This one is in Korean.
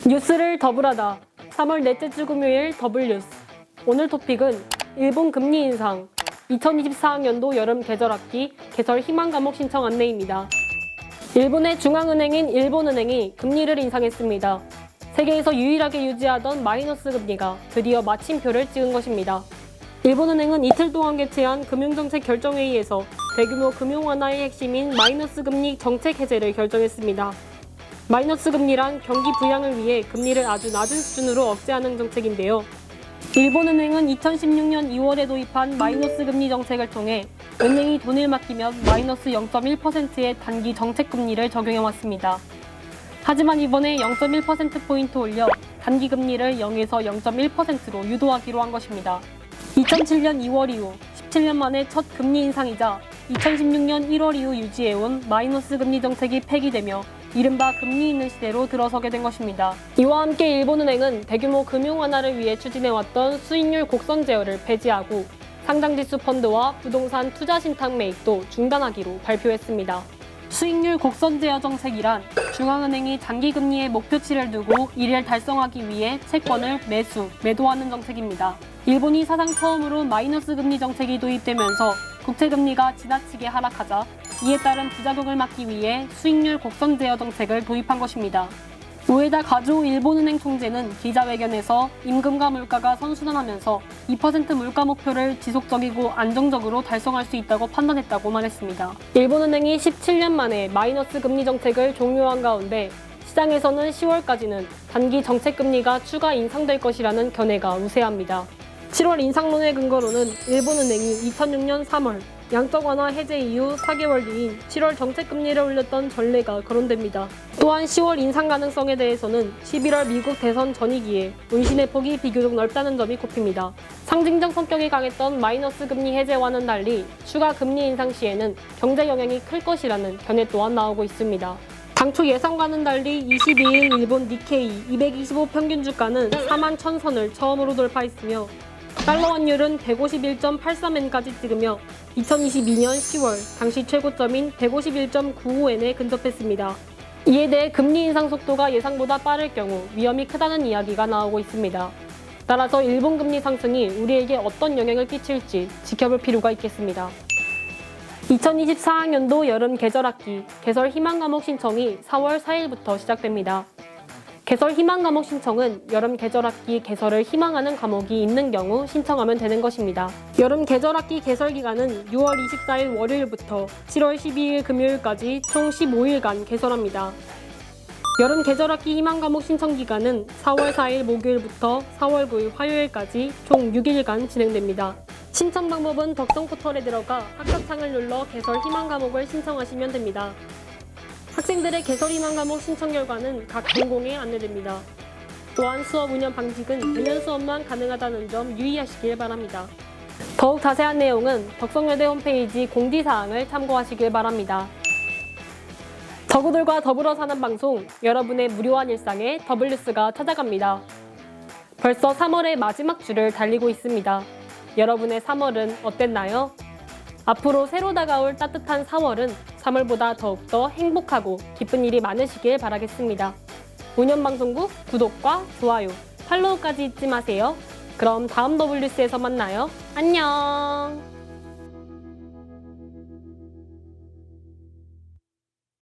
뉴스를 더블하다. 3월 넷째 주 금요일 더블뉴스. 오늘 토픽은 일본 금리 인상, 2024학년도 여름 계절학기 개설 희망 과목 신청 안내입니다. 일본의 중앙은행인 일본은행이 금리를 인상했습니다. 세계에서 유일하게 유지하던 마이너스 금리가 드디어 마침표를 찍은 것입니다. 일본은행은 이틀 동안 개최한 금융정책 결정회의에서 대규모 금융 완화의 핵심인 마이너스 금리 정책 해제를 결정했습니다. 마이너스 금리란 경기 부양을 위해 금리를 아주 낮은 수준으로 억제하는 정책인데요. 일본은행은 2016년 2월에 도입한 마이너스 금리 정책을 통해 은행이 돈을 맡기면 마이너스 0.1%의 단기 정책 금리를 적용해왔습니다. 하지만 이번에 0.1%포인트 올려 단기 금리를 0에서 0.1%로 유도하기로 한 것입니다. 2007년 2월 이후 17년 만에 첫 금리 인상이자 2016년 1월 이후 유지해온 마이너스 금리 정책이 폐기되며 이른바 금리 있는 시대로 들어서게 된 것입니다. 이와 함께 일본은행은 대규모 금융 완화를 위해 추진해왔던 수익률 곡선 제어를 폐지하고 상장지수 펀드와 부동산 투자 신탁 매입도 중단하기로 발표했습니다. 수익률 곡선 제어 정책이란 중앙은행이 장기 금리의 목표치를 두고 이를 달성하기 위해 채권을 매도하는 정책입니다. 일본이 사상 처음으로 마이너스 금리 정책이 도입되면서 국채금리가 지나치게 하락하자 이에 따른 부작용을 막기 위해 수익률 곡선 제어 정책을 도입한 것입니다. 우에다 가조 일본은행 총재는 기자회견에서 임금과 물가가 선순환하면서 2% 물가 목표를 지속적이고 안정적으로 달성할 수 있다고 판단했다고 말했습니다. 일본은행이 17년 만에 마이너스 금리 정책을 종료한 가운데 시장에서는 10월까지는 단기 정책 금리가 추가 인상될 것이라는 견해가 우세합니다. 7월 인상론의 근거로는 일본은행이 2006년 3월 양적 완화 해제 이후 4개월 뒤인 7월 정책 금리를 올렸던 전례가 거론됩니다. 또한 10월 인상 가능성에 대해서는 11월 미국 대선 전이기에 운신의 폭이 비교적 넓다는 점이 꼽힙니다. 상징적 성격이 강했던 마이너스 금리 해제와는 달리 추가 금리 인상 시에는 경제 영향이 클 것이라는 견해 또한 나오고 있습니다. 당초 예상과는 달리 22일 일본 니케이 225 평균 주가는 4만 1000선을 처음으로 돌파했으며 달러 환율은 151.83엔까지 찍으며 2022년 10월 당시 최고점인 151.95엔에 근접했습니다. 이에 대해 금리 인상 속도가 예상보다 빠를 경우 위험이 크다는 이야기가 나오고 있습니다. 따라서 일본 금리 상승이 우리에게 어떤 영향을 끼칠지 지켜볼 필요가 있겠습니다. 2024학년도 여름 계절학기 개설 희망 과목 신청이 4월 4일부터 시작됩니다. 개설 희망 과목 신청은 여름 계절학기 개설을 희망하는 과목이 있는 경우 신청하면 되는 것입니다. 여름 계절학기 개설 기간은 6월 24일 월요일부터 7월 12일 금요일까지 총 15일간 개설합니다. 여름 계절학기 희망 과목 신청 기간은 4월 4일 목요일부터 4월 9일 화요일까지 총 6일간 진행됩니다. 신청 방법은 덕성 포털에 들어가 합격창을 눌러 개설 희망 과목을 신청하시면 됩니다. 학생들의 개설 희망 과목 신청 결과는 각 전공에 안내됩니다. 또한 수업 운영 방식은 대면 수업만 가능하다는 점 유의하시길 바랍니다. 더욱 자세한 내용은 덕성여대 홈페이지 공지사항을 참고하시길 바랍니다. 저구들과 더불어 사는 방송, 여러분의 무료한 일상에 더블뉴스가 찾아갑니다. 벌써 3월의 마지막 주를 달리고 있습니다. 여러분의 3월은 어땠나요? 앞으로 새로 다가올 따뜻한 4월은 3월보다 더욱더 행복하고 기쁜 일이 많으시길 바라겠습니다. 운영방송국 구독과 좋아요, 팔로우까지 잊지 마세요. 그럼 다음 더블뉴스에서 만나요. 안녕!